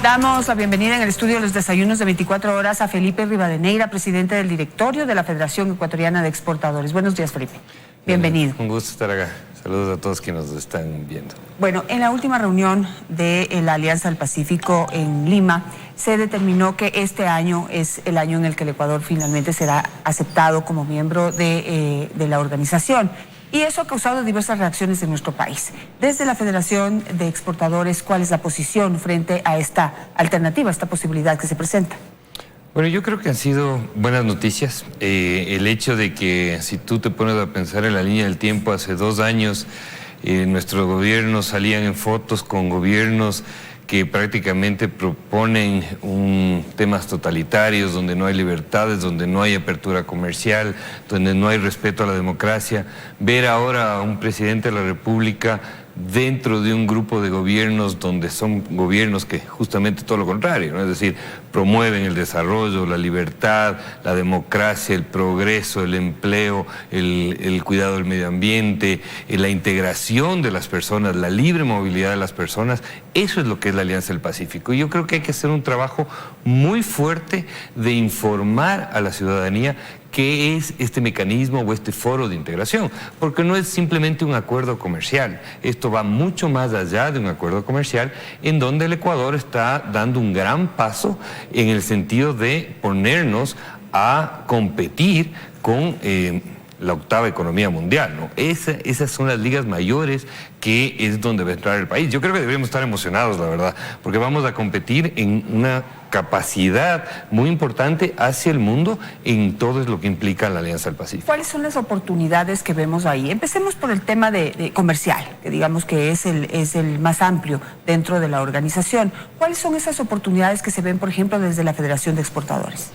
Damos la bienvenida en el estudio de los desayunos de 24 horas a Felipe Rivadeneira, presidente del directorio de la Federación Ecuatoriana de Exportadores. Buenos días, Felipe. Bienvenido. Un gusto estar acá. Saludos a todos quienes nos están viendo. Bueno, en la última reunión de la Alianza del Pacífico en Lima, se determinó que este año es el año en el que el Ecuador finalmente será aceptado como miembro de la organización. Y eso ha causado diversas reacciones en nuestro país. Desde la Federación de Exportadores, ¿cuál es la posición frente a esta alternativa, a esta posibilidad que se presenta? Bueno, yo creo que han sido buenas noticias. El hecho de que si tú te pones a pensar en la línea del tiempo, hace 2 años nuestros gobiernos salían en fotos con gobiernos que prácticamente proponen temas totalitarios, donde no hay libertades, donde no hay apertura comercial, donde no hay respeto a la democracia. Ver ahora a un presidente de la República dentro de un grupo de gobiernos donde son gobiernos que justamente todo lo contrario, ¿no? Es decir, promueven el desarrollo, la libertad, la democracia, el progreso, el empleo, el cuidado del medio ambiente, la integración de las personas, la libre movilidad de las personas. Eso es lo que es la Alianza del Pacífico. Y yo creo que hay que hacer un trabajo muy fuerte de informar a la ciudadanía qué es este mecanismo o este foro de integración, porque no es simplemente un acuerdo comercial. Esto va mucho más allá de un acuerdo comercial, en donde el Ecuador está dando un gran paso en el sentido de ponernos a competir con la octava economía mundial, ¿no? Esas son las ligas mayores que es donde va a entrar el país. Yo creo que deberíamos estar emocionados, la verdad, porque vamos a competir en una capacidad muy importante hacia el mundo en todo lo que implica la Alianza del Pacífico. ¿Cuáles son las oportunidades que vemos ahí? Empecemos por el tema de comercial, que digamos que es el más amplio dentro de la organización. ¿Cuáles son esas oportunidades que se ven, por ejemplo, desde la Federación de Exportadores?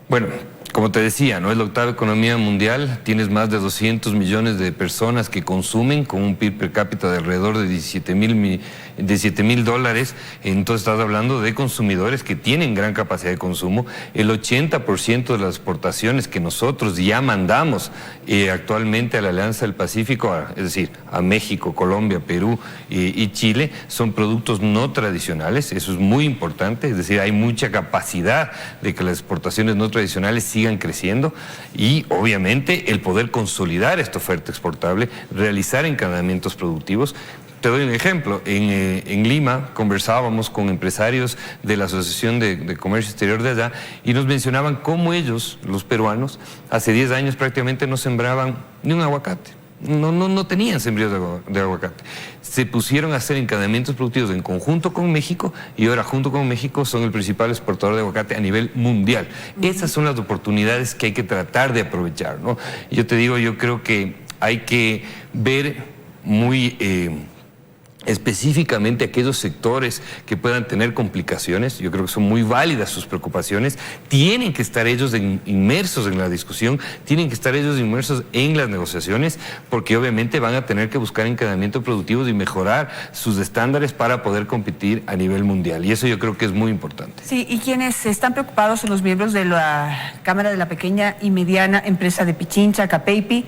Bueno, como te decía, ¿no? Es la octava economía mundial, tienes más de 200 millones de personas que consumen con un PIB per cápita de alrededor de $17,000, entonces estás hablando de consumidores que tienen gran capacidad de consumo. El 80% de las exportaciones que nosotros ya mandamos actualmente a la Alianza del Pacífico, es decir, a México, Colombia, Perú y Chile, son productos no tradicionales. Eso es muy importante, es decir, hay mucha capacidad de que las exportaciones no tradicionales sigan creciendo y obviamente el poder consolidar esta oferta exportable, realizar encadenamientos productivos. Te doy un ejemplo, en Lima conversábamos con empresarios de la Asociación de Comercio Exterior de allá y nos mencionaban cómo ellos, los peruanos, hace 10 años prácticamente no sembraban ni un aguacate. No tenían sembríos de aguacate. Se pusieron a hacer encadenamientos productivos en conjunto con México y ahora junto con México son el principal exportador de aguacate a nivel mundial. Esas son las oportunidades que hay que tratar de aprovechar, ¿no? Yo te digo, yo creo que hay que ver muy específicamente aquellos sectores que puedan tener complicaciones. Yo creo que son muy válidas sus preocupaciones. Tienen que estar ellos inmersos en la discusión, tienen que estar ellos inmersos en las negociaciones, porque obviamente van a tener que buscar encadenamientos productivos y mejorar sus estándares para poder competir a nivel mundial. Y eso yo creo que es muy importante. Sí, y quienes están preocupados son los miembros de la Cámara de la Pequeña y Mediana Empresa de Pichincha, CAPEIPI,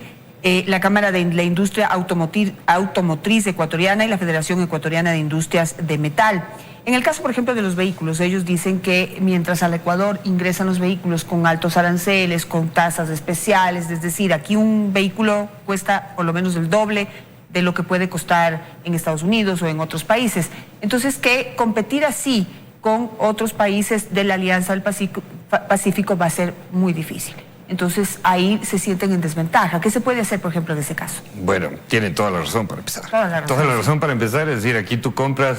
la Cámara de la Industria Automotriz Ecuatoriana y la Federación Ecuatoriana de Industrias de Metal. En el caso, por ejemplo, de los vehículos, ellos dicen que mientras al Ecuador ingresan los vehículos con altos aranceles, con tasas especiales, es decir, aquí un vehículo cuesta por lo menos el doble de lo que puede costar en Estados Unidos o en otros países. Entonces, que competir así con otros países de la Alianza del Pacífico va a ser muy difícil. Entonces ahí se sienten en desventaja. ¿Qué se puede hacer, por ejemplo, en ese caso? Bueno, tienen toda la razón para empezar. Toda la razón para empezar, es decir, aquí tú compras,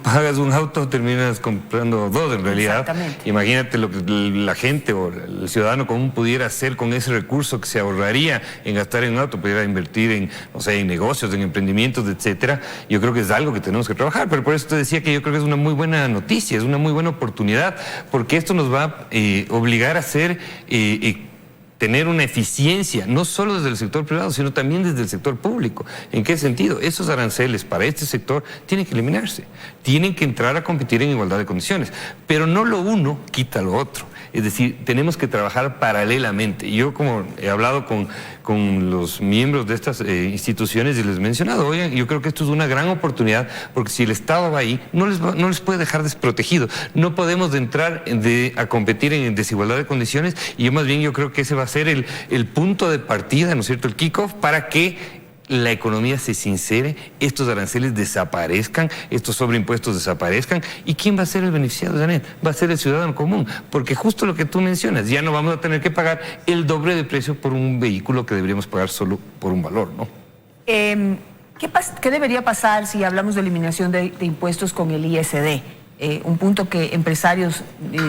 pagas un auto, terminas comprando 2 en realidad. Exactamente. Imagínate lo que la gente o el ciudadano común pudiera hacer con ese recurso que se ahorraría en gastar en un auto, pudiera invertir en, o sea, en negocios, en emprendimientos, etcétera. Yo creo que es algo que tenemos que trabajar, pero por eso te decía que yo creo que es una muy buena noticia, es una muy buena oportunidad, porque esto nos va a obligar a hacer tener una eficiencia, no solo desde el sector privado, sino también desde el sector público. ¿En qué sentido? Esos aranceles para este sector tienen que eliminarse, tienen que entrar a competir en igualdad de condiciones, pero no lo uno quita lo otro. Es decir, tenemos que trabajar paralelamente. Yo, como he hablado con los miembros de estas instituciones y les he mencionado, oigan, yo creo que esto es una gran oportunidad, porque si el Estado va ahí, no les puede dejar desprotegidos. No podemos entrar a competir en desigualdad de condiciones, y yo más bien yo creo que ese va a ser el punto de partida, ¿no es cierto?, el kickoff, para que la economía se sincere, estos aranceles desaparezcan, estos sobreimpuestos desaparezcan. ¿Y quién va a ser el beneficiado, Janet? Va a ser el ciudadano común, porque justo lo que tú mencionas, ya no vamos a tener que pagar el doble de precio por un vehículo que deberíamos pagar solo por un valor, ¿no? ¿Qué debería pasar si hablamos de eliminación de impuestos con el ISD? Un punto que empresarios,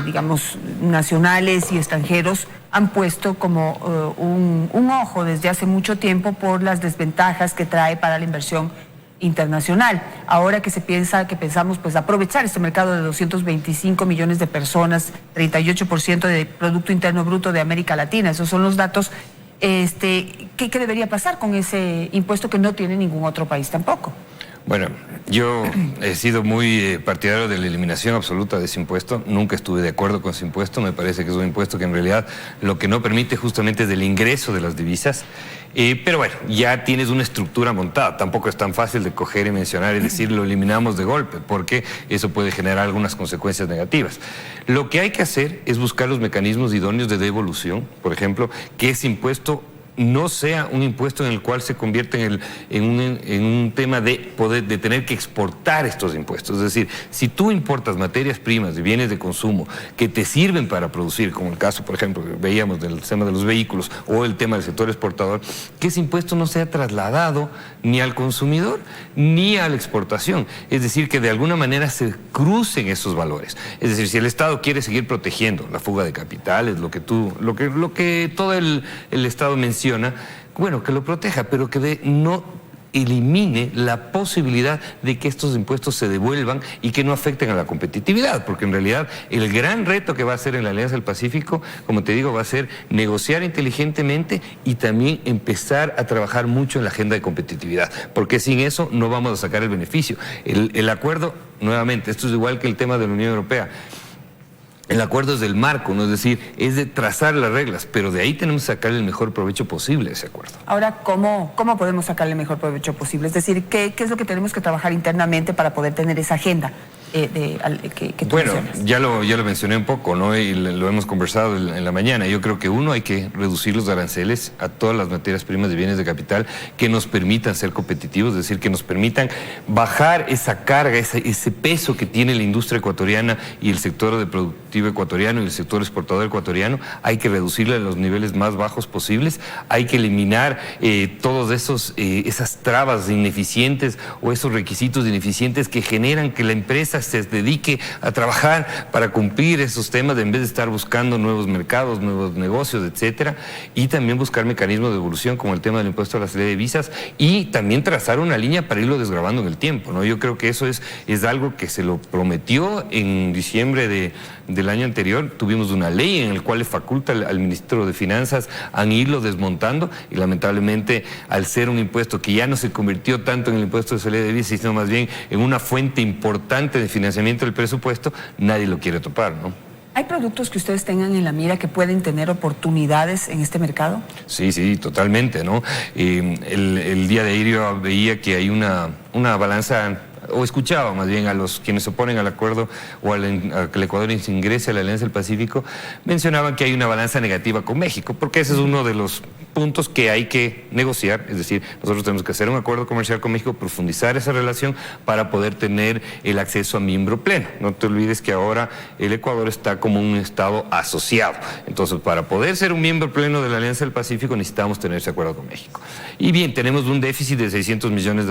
digamos, nacionales y extranjeros han puesto como un ojo desde hace mucho tiempo por las desventajas que trae para la inversión internacional. Ahora que pensamos pues aprovechar este mercado de 225 millones de personas, 38% de Producto Interno Bruto de América Latina, esos son los datos. ¿Qué debería pasar con ese impuesto que no tiene ningún otro país tampoco? Bueno, yo he sido muy partidario de la eliminación absoluta de ese impuesto. Nunca estuve de acuerdo con ese impuesto. Me parece que es un impuesto que en realidad lo que no permite justamente es el ingreso de las divisas. Pero bueno, ya tienes una estructura montada. Tampoco es tan fácil de coger y mencionar y decir lo eliminamos de golpe, porque eso puede generar algunas consecuencias negativas. Lo que hay que hacer es buscar los mecanismos idóneos de devolución. Por ejemplo, que ese impuesto no sea un impuesto en el cual se convierte en un tema de tener que exportar estos impuestos. Es decir, si tú importas materias primas y bienes de consumo que te sirven para producir, como el caso, por ejemplo, que veíamos del tema de los vehículos o el tema del sector exportador, que ese impuesto no sea trasladado ni al consumidor ni a la exportación. Es decir, que de alguna manera se crucen esos valores. Es decir, si el Estado quiere seguir protegiendo la fuga de capitales, lo que todo el Estado menciona, bueno, que lo proteja, pero que no elimine la posibilidad de que estos impuestos se devuelvan y que no afecten a la competitividad, porque en realidad el gran reto que va a ser en la Alianza del Pacífico, como te digo, va a ser negociar inteligentemente y también empezar a trabajar mucho en la agenda de competitividad, porque sin eso no vamos a sacar el beneficio. El acuerdo, nuevamente, esto es igual que el tema de la Unión Europea. El acuerdo es del marco, ¿no? Es decir, es de trazar las reglas, pero de ahí tenemos que sacarle el mejor provecho posible a ese acuerdo. Ahora, ¿cómo podemos sacarle el mejor provecho posible? Es decir, ¿qué es lo que tenemos que trabajar internamente para poder tener esa agenda que tú mencionas? Ya lo mencioné un poco, ¿no? Y lo hemos conversado en la mañana. Yo creo que hay que reducir los aranceles a todas las materias primas de bienes de capital que nos permitan ser competitivos, es decir, que nos permitan bajar esa carga, ese peso que tiene la industria ecuatoriana y el sector de productivo ecuatoriano y el sector exportador ecuatoriano. Hay que reducirle a los niveles más bajos posibles. Hay que eliminar todos esas trabas ineficientes o esos requisitos ineficientes que generan que la empresa se dedique a trabajar para cumplir esos temas en vez de estar buscando nuevos mercados, nuevos negocios, etcétera, y también buscar mecanismos de devolución como el tema del impuesto a la salida de divisas y también trazar una línea para irlo desgravando en el tiempo, ¿no? Yo creo que eso es algo que se lo prometió en diciembre del año anterior. Tuvimos una ley en la cual le faculta al ministro de Finanzas a irlo desmontando y lamentablemente, al ser un impuesto que ya no se convirtió tanto en el impuesto de salida de divisas, sino más bien en una fuente importante de financiamiento del presupuesto, nadie lo quiere topar, ¿no? ¿Hay productos que ustedes tengan en la mira que pueden tener oportunidades en este mercado? Sí, totalmente, ¿no? El día de ayer yo veía que hay una balanza, o escuchaba más bien a quienes se oponen al acuerdo o a que el Ecuador ingrese a la Alianza del Pacífico, mencionaban que hay una balanza negativa con México, porque ese es uno de los puntos que hay que negociar. Es decir, nosotros tenemos que hacer un acuerdo comercial con México, profundizar esa relación para poder tener el acceso a miembro pleno. No te olvides que ahora el Ecuador está como un estado asociado. Entonces, para poder ser un miembro pleno de la Alianza del Pacífico necesitamos tener ese acuerdo con México. Y bien, tenemos un déficit de $600 millones.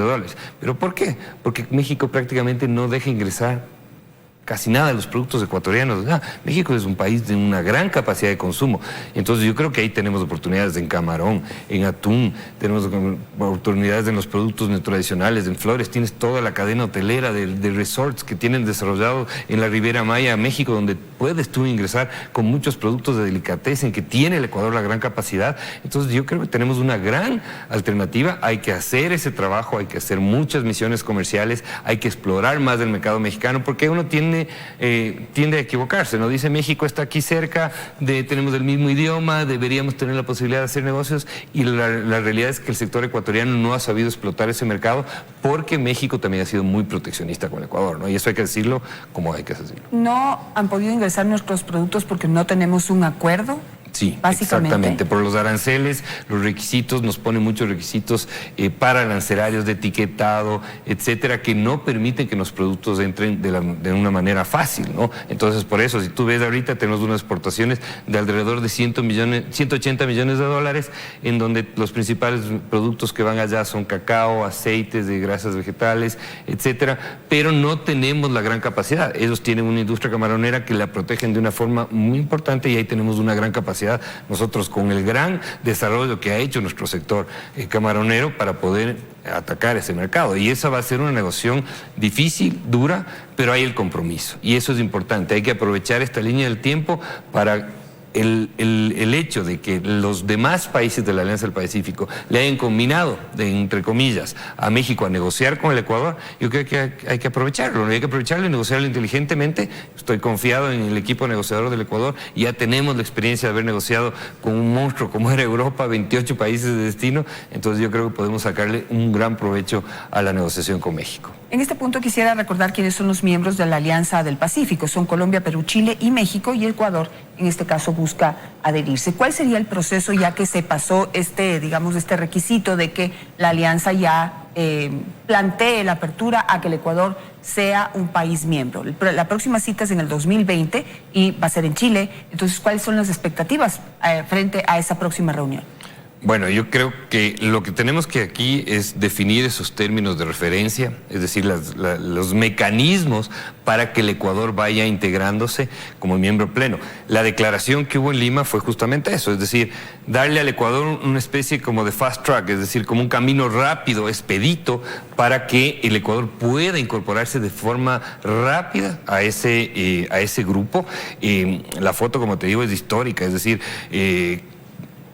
¿Pero por qué? Porque México prácticamente no deja ingresar casi nada de los productos ecuatorianos. México es un país de una gran capacidad de consumo. Entonces yo creo que ahí tenemos oportunidades en camarón, en atún, tenemos oportunidades en los productos no tradicionales, en flores. Tienes toda la cadena hotelera de resorts que tienen desarrollado en la Riviera Maya, México, donde puedes tú ingresar con muchos productos de delicatessen que tiene el Ecuador la gran capacidad. Entonces yo creo que tenemos una gran alternativa. Hay que hacer ese trabajo, hay que hacer muchas misiones comerciales, hay que explorar más el mercado mexicano, porque uno tiene tiende a equivocarse, ¿no? Dice México está aquí cerca, tenemos el mismo idioma, deberíamos tener la posibilidad de hacer negocios, y la realidad es que el sector ecuatoriano no ha sabido explotar ese mercado porque México también ha sido muy proteccionista con Ecuador, ¿no? Y eso hay que decirlo como hay que decirlo. ¿No han podido ingresar nuestros productos porque no tenemos un acuerdo? Sí, exactamente. Por los aranceles, los requisitos, nos ponen muchos requisitos para arancelarios de etiquetado, etcétera, que no permiten que los productos entren de una manera fácil, ¿no? Entonces, por eso, si tú ves ahorita, tenemos unas exportaciones de alrededor de 180 millones de dólares, en donde los principales productos que van allá son cacao, aceites de grasas vegetales, etcétera, pero no tenemos la gran capacidad. Ellos tienen una industria camaronera que la protegen de una forma muy importante, y ahí tenemos una gran capacidad nosotros con el gran desarrollo que ha hecho nuestro sector camaronero para poder atacar ese mercado. Y esa va a ser una negociación difícil, dura, pero hay el compromiso. Y eso es importante. Hay que aprovechar esta línea del tiempo para el hecho de que los demás países de la Alianza del Pacífico le hayan combinado, entre comillas, a México a negociar con el Ecuador. Yo creo que hay que aprovecharlo, hay que aprovecharlo y negociarlo inteligentemente. Estoy confiado en el equipo negociador del Ecuador. Ya tenemos la experiencia de haber negociado con un monstruo como era Europa, 28 países de destino. Entonces yo creo que podemos sacarle un gran provecho a la negociación con México. En este punto quisiera recordar quiénes son los miembros de la Alianza del Pacífico. Son Colombia, Perú, Chile y México, y Ecuador en este caso busca adherirse. ¿Cuál sería el proceso ya que se pasó este requisito de que la alianza ya plantee la apertura a que el Ecuador sea un país miembro? La próxima cita es en el 2020 y va a ser en Chile. Entonces, ¿cuáles son las expectativas frente a esa próxima reunión? Bueno, yo creo que lo que tenemos que aquí es definir esos términos de referencia, es decir, los mecanismos para que el Ecuador vaya integrándose como miembro pleno. La declaración que hubo en Lima fue justamente eso, es decir, darle al Ecuador una especie como de fast track, es decir, como un camino rápido, expedito, para que el Ecuador pueda incorporarse de forma rápida a ese grupo. La foto, como te digo, es histórica, es decir,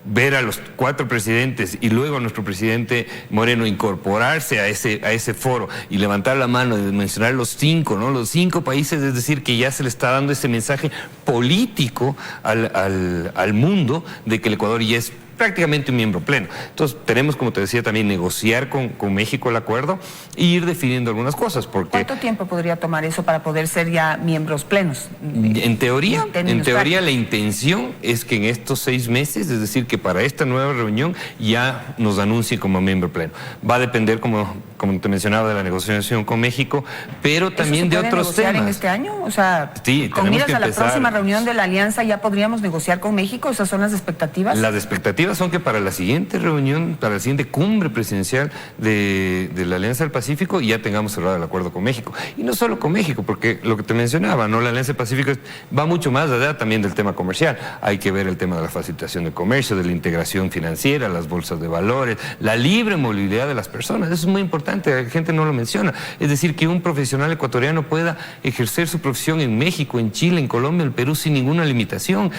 ver a los 4 presidentes y luego a nuestro presidente Moreno incorporarse a ese foro y levantar la mano y mencionar los 5, ¿no? Los 5 países, es decir, que ya se le está dando ese mensaje político al mundo de que el Ecuador ya es prácticamente un miembro pleno. Entonces tenemos, como te decía, también negociar con México el acuerdo e ir definiendo algunas cosas. Porque ¿cuánto tiempo podría tomar eso para poder ser ya miembros plenos? En teoría la intención es que en estos 6 meses, es decir, que para esta nueva reunión ya nos anuncien como miembro pleno. Va a depender, como te mencionaba, de la negociación con México, pero también de otros temas. ¿En este año? O sea, sí, con miras a la próxima reunión de la Alianza, ¿ya podríamos negociar con México? ¿Esas son las expectativas? Las expectativas son que para la siguiente reunión, para la siguiente cumbre presidencial de la Alianza del Pacífico, ya tengamos cerrado el acuerdo con México. Y no solo con México, porque lo que te mencionaba, ¿no? La Alianza del Pacífico va mucho más allá también del tema comercial. Hay que ver el tema de la facilitación del comercio, de la integración financiera, las bolsas de valores, la libre movilidad de las personas. Eso es muy importante, la gente no lo menciona. Es decir, que un profesional ecuatoriano pueda ejercer su profesión en México, en Chile, en Colombia, en Perú, sin ninguna limitación.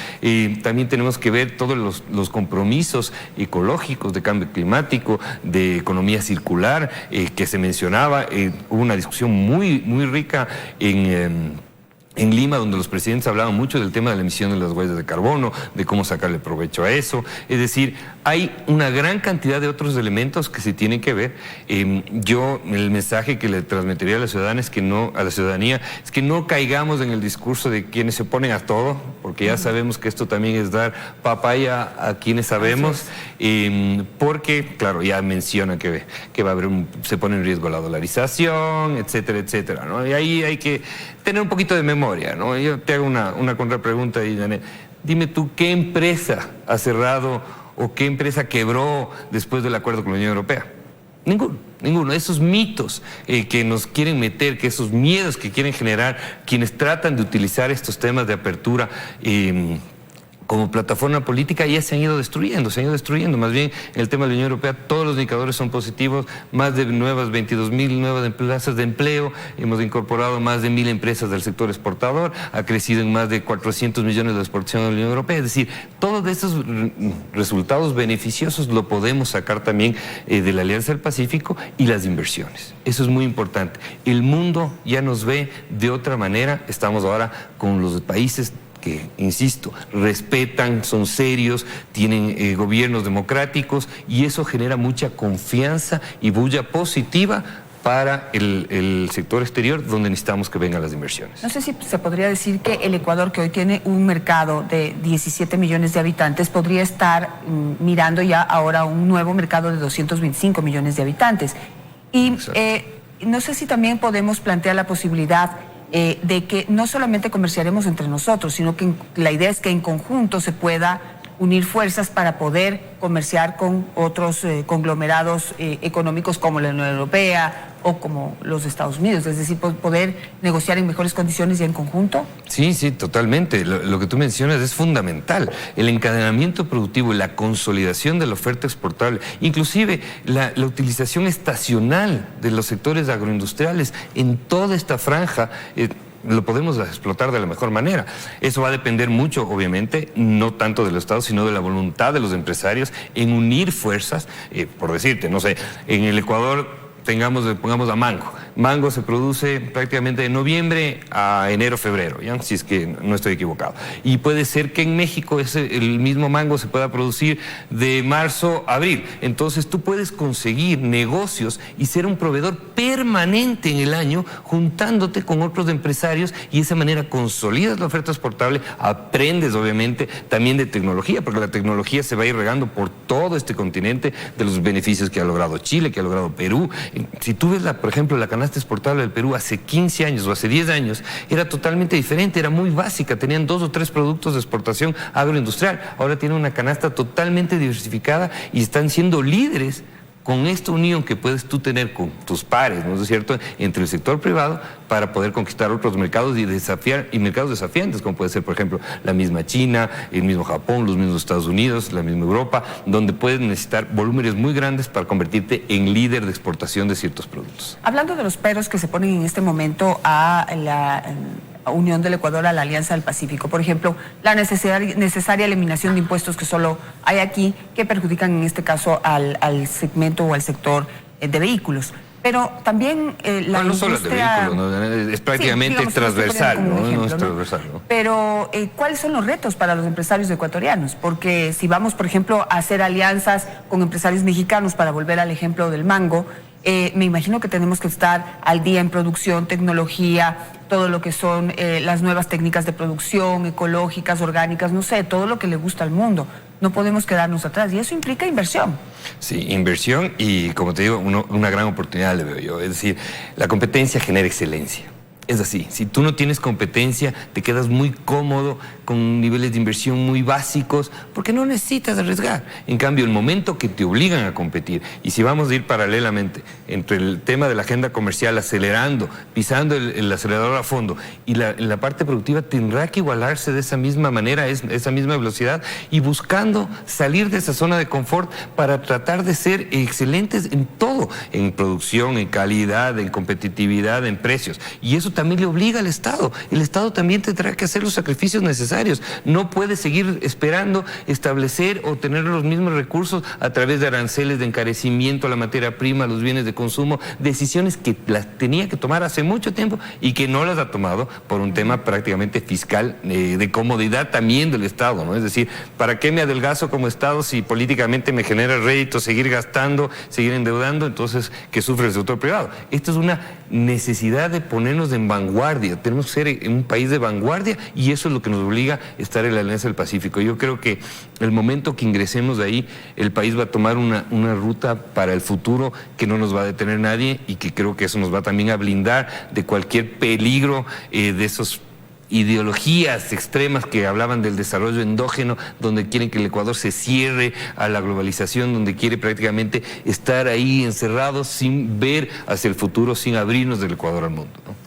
También tenemos que ver todos los compromisos ecológicos, de cambio climático, de economía circular, que se mencionaba. Hubo una discusión muy rica en Lima, donde los presidentes hablaban mucho del tema de la emisión de las huellas de carbono, de cómo sacarle provecho a eso. Es decir, hay una gran cantidad de otros elementos que se tienen que ver. El mensaje que le transmitiría a la ciudadanía es que no caigamos en el discurso de quienes se oponen a todo, porque ya sabemos que esto también es dar papaya a quienes sabemos, porque, claro, ya mencionan que va a haber se pone en riesgo la dolarización, etcétera, etcétera, ¿no? Y ahí hay que tener un poquito de memoria, ¿no? Yo te hago una contrapregunta, Janet. Dime tú, ¿qué empresa ha cerrado o qué empresa quebró después del acuerdo con la Unión Europea? Ninguno. Esos mitos que nos quieren meter, que esos miedos que quieren generar quienes tratan de utilizar estos temas de apertura como plataforma política ya se han ido destruyendo. Más bien, en el tema de la Unión Europea, todos los indicadores son positivos, más de 22.000 nuevas plazas de empleo, hemos incorporado más de 1.000 empresas del sector exportador, ha crecido en más de 400 millones de exportación de la Unión Europea. Es decir, todos esos resultados beneficiosos lo podemos sacar también de la Alianza del Pacífico y las inversiones. Eso es muy importante. El mundo ya nos ve de otra manera. Estamos ahora con los países que, insisto, respetan, son serios, tienen gobiernos democráticos, y eso genera mucha confianza y bulla positiva para el sector exterior, donde necesitamos que vengan las inversiones. No sé si se podría decir que el Ecuador, que hoy tiene un mercado de 17 millones de habitantes, podría estar mirando ya ahora un nuevo mercado de 225 millones de habitantes. Y no sé si también podemos plantear la posibilidad de que no solamente comerciaremos entre nosotros, sino que la idea es que en conjunto se pueda unir fuerzas para poder comerciar con otros conglomerados económicos como la Unión Europea o como los Estados Unidos, es decir, poder negociar en mejores condiciones y en conjunto. Sí, totalmente. Lo que tú mencionas es fundamental. El encadenamiento productivo y la consolidación de la oferta exportable, inclusive la utilización estacional de los sectores agroindustriales en toda esta franja, lo podemos explotar de la mejor manera. Eso va a depender mucho, obviamente, no tanto de los estados, sino de la voluntad de los empresarios en unir fuerzas. Por decirte, no sé, en el Ecuador pongamos a mango. Mango se produce prácticamente de noviembre a enero, febrero, ¿ya? Si es que no estoy equivocado. Y puede ser que en México el mismo mango se pueda producir de marzo a abril. Entonces tú puedes conseguir negocios y ser un proveedor permanente en el año, juntándote con otros empresarios, y de esa manera consolidas la oferta exportable, aprendes obviamente también de tecnología, porque la tecnología se va a ir regando por todo este continente, de los beneficios que ha logrado Chile, que ha logrado Perú. Si tú ves, por ejemplo, la canasta exportable del Perú hace 15 años o hace 10 años, era totalmente diferente, era muy básica, tenían 2 o 3 productos de exportación agroindustrial. Ahora tienen una canasta totalmente diversificada y están siendo líderes con esta unión que puedes tú tener con tus pares, ¿no es cierto?, entre el sector privado, para poder conquistar otros mercados y mercados desafiantes, como puede ser, por ejemplo, la misma China, el mismo Japón, los mismos Estados Unidos, la misma Europa, donde puedes necesitar volúmenes muy grandes para convertirte en líder de exportación de ciertos productos. Hablando de los peros que se ponen en este momento a la unión del Ecuador a la Alianza del Pacífico, por ejemplo, la necesaria eliminación de impuestos que solo hay aquí, que perjudican en este caso al segmento o al sector de vehículos. Pero también la no solo industria... de vehículos, ¿no? Es prácticamente digamos, transversal, ¿no? Ejemplo, No es transversal, ¿no? Pero, ¿cuáles son los retos para los empresarios ecuatorianos? Porque si vamos, por ejemplo, a hacer alianzas con empresarios mexicanos, para volver al ejemplo del mango, me imagino que tenemos que estar al día en producción, tecnología, todo lo que son las nuevas técnicas de producción, ecológicas, orgánicas, no sé, todo lo que le gusta al mundo. No podemos quedarnos atrás y eso implica inversión. Sí, inversión y, como te digo, una gran oportunidad le veo yo. Es decir, la competencia genera excelencia. Es así, si tú no tienes competencia, te quedas muy cómodo con niveles de inversión muy básicos, porque no necesitas arriesgar. En cambio, el momento que te obligan a competir, y si vamos a ir paralelamente entre el tema de la agenda comercial acelerando, pisando el acelerador a fondo, y la parte productiva tendrá que igualarse de esa misma manera, esa misma velocidad, y buscando salir de esa zona de confort para tratar de ser excelentes en todo, en producción, en calidad, en competitividad, en precios. Y eso también le obliga al Estado. El Estado también tendrá que hacer los sacrificios necesarios. No puede seguir esperando establecer o tener los mismos recursos a través de aranceles, de encarecimiento a la materia prima, a los bienes de consumo, decisiones que las tenía que tomar hace mucho tiempo y que no las ha tomado por un tema prácticamente fiscal, de comodidad también del Estado, ¿no? Es decir, ¿para qué me adelgazo como Estado si políticamente me genera rédito seguir gastando, seguir endeudando? Entonces, ¿qué sufre el sector privado? Esto es una necesidad de ponernos en vanguardia. Tenemos que ser un país de vanguardia y eso es lo que nos obliga a estar en la Alianza del Pacífico. Yo creo que el momento que ingresemos de ahí, el país va a tomar una ruta para el futuro que no nos va a detener nadie y que creo que eso nos va también a blindar de cualquier peligro de esos ideologías extremas que hablaban del desarrollo endógeno, donde quieren que el Ecuador se cierre a la globalización, donde quiere prácticamente estar ahí encerrados sin ver hacia el futuro, sin abrirnos del Ecuador al mundo, ¿no?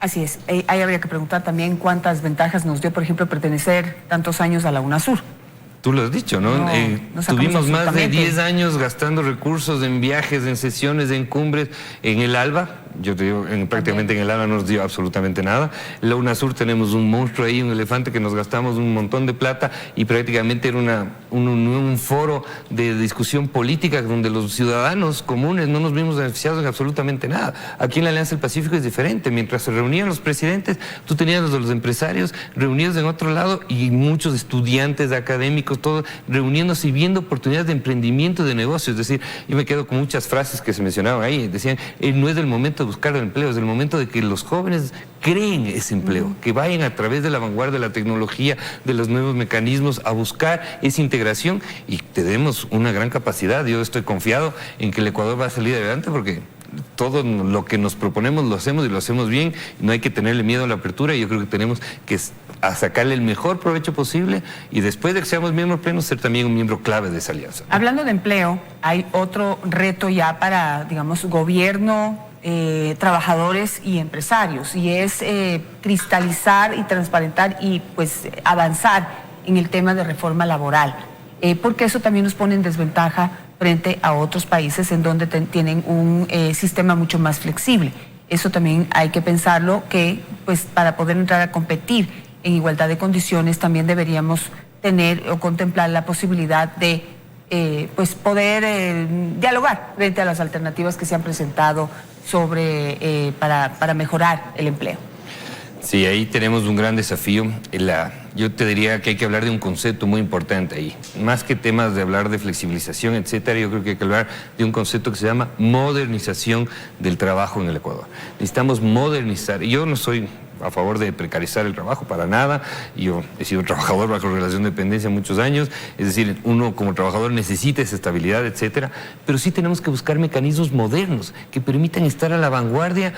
Así es. Ahí habría que preguntar también cuántas ventajas nos dio, por ejemplo, pertenecer tantos años a la UNASUR. Tú lo has dicho, ¿no? No tuvimos más de 10 años gastando recursos en viajes, en sesiones, en cumbres, en el ALBA. Yo te digo, prácticamente en el ALBA no nos dio absolutamente nada. La UNASUR tenemos un monstruo ahí, un elefante que nos gastamos un montón de plata y prácticamente era un foro de discusión política donde los ciudadanos comunes no nos vimos beneficiados en absolutamente nada. Aquí en la Alianza del Pacífico es diferente. Mientras se reunían los presidentes, tú tenías los empresarios reunidos en otro lado y muchos estudiantes académicos, todos reuniéndose y viendo oportunidades de emprendimiento, de negocio. Es decir, yo me quedo con muchas frases que se mencionaban ahí. Decían, no es el momento de buscar el empleo, es el momento de que los jóvenes creen ese empleo, que vayan a través de la vanguardia de la tecnología, de los nuevos mecanismos, a buscar esa integración y tenemos una gran capacidad. Yo estoy confiado en que el Ecuador va a salir adelante porque todo lo que nos proponemos lo hacemos y lo hacemos bien. No hay que tenerle miedo a la apertura y yo creo que tenemos que sacarle el mejor provecho posible y después de que seamos miembros plenos ser también un miembro clave de esa alianza. Hablando de empleo, hay otro reto ya para, digamos, gobierno, trabajadores y empresarios, y es cristalizar y transparentar y pues avanzar en el tema de reforma laboral, porque eso también nos pone en desventaja frente a otros países en donde tienen un sistema mucho más flexible. Eso también hay que pensarlo, que pues para poder entrar a competir en igualdad de condiciones también deberíamos tener o contemplar la posibilidad de pues poder dialogar frente a las alternativas que se han presentado para mejorar el empleo. Sí, ahí tenemos un gran desafío. Yo te diría que hay que hablar de un concepto muy importante ahí. Más que temas de hablar de flexibilización, etcétera, yo creo que hay que hablar de un concepto que se llama modernización del trabajo en el Ecuador. Necesitamos modernizar. Yo no soy a favor de precarizar el trabajo, para nada. Yo he sido trabajador bajo relación de dependencia muchos años, es decir, uno como trabajador necesita esa estabilidad, etcétera, pero sí tenemos que buscar mecanismos modernos que permitan estar a la vanguardia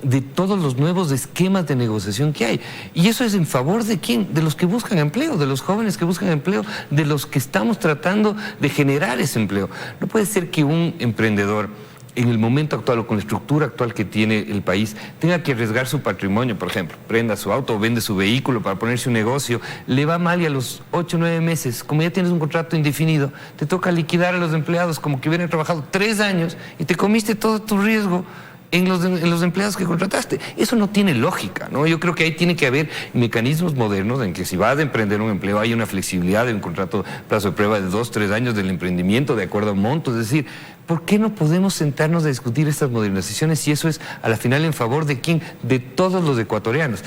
de todos los nuevos esquemas de negociación que hay. Y eso es en favor de ¿quién? De los que buscan empleo, de los jóvenes que buscan empleo, de los que estamos tratando de generar ese empleo. No puede ser que un emprendedor en el momento actual o con la estructura actual que tiene el país, tenga que arriesgar su patrimonio, por ejemplo, prenda su auto o vende su vehículo para ponerse un negocio, le va mal y a los 8 o 9 meses, como ya tienes un contrato indefinido, te toca liquidar a los empleados como que hubieran trabajado 3 años y te comiste todo tu riesgo en los empleados que contrataste. Eso no tiene lógica, ¿no? Yo creo que ahí tiene que haber mecanismos modernos en que si vas a emprender un empleo hay una flexibilidad de un contrato plazo de prueba de 2 o 3 años del emprendimiento de acuerdo a montos. Es decir, ¿por qué no podemos sentarnos a discutir estas modernizaciones si eso es a la final en favor de quién? De todos los ecuatorianos.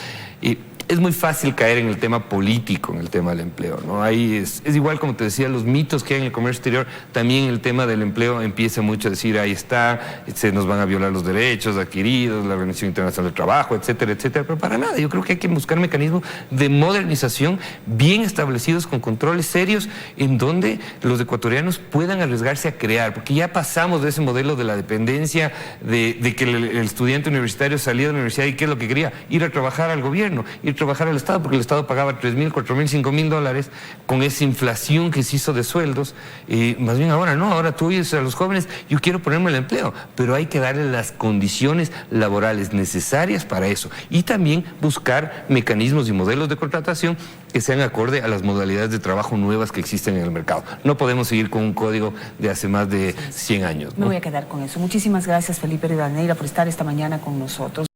Es muy fácil caer en el tema político, en el tema del empleo, ¿no? Ahí es igual, como te decía, los mitos que hay en el comercio exterior, también el tema del empleo empieza mucho a decir, ahí está, se nos van a violar los derechos adquiridos, la Organización Internacional del Trabajo, etcétera, etcétera, pero para nada. Yo creo que hay que buscar mecanismos de modernización bien establecidos, con controles serios, en donde los ecuatorianos puedan arriesgarse a crear, porque ya pasamos de ese modelo de la dependencia, de que el estudiante universitario salía de la universidad y ¿qué es lo que quería? Ir a trabajar al gobierno, ir a trabajar al Estado, porque el Estado pagaba 3.000, 4.000, 5.000 dólares con esa inflación que se hizo de sueldos. Más bien ahora no, ahora tú dices a los jóvenes, yo quiero ponerme el empleo, pero hay que darle las condiciones laborales necesarias para eso y también buscar mecanismos y modelos de contratación que sean acorde a las modalidades de trabajo nuevas que existen en el mercado. No podemos seguir con un código de hace más de 100 años, ¿no? Me voy a quedar con eso. Muchísimas gracias, Felipe Rivadeneira, por estar esta mañana con nosotros.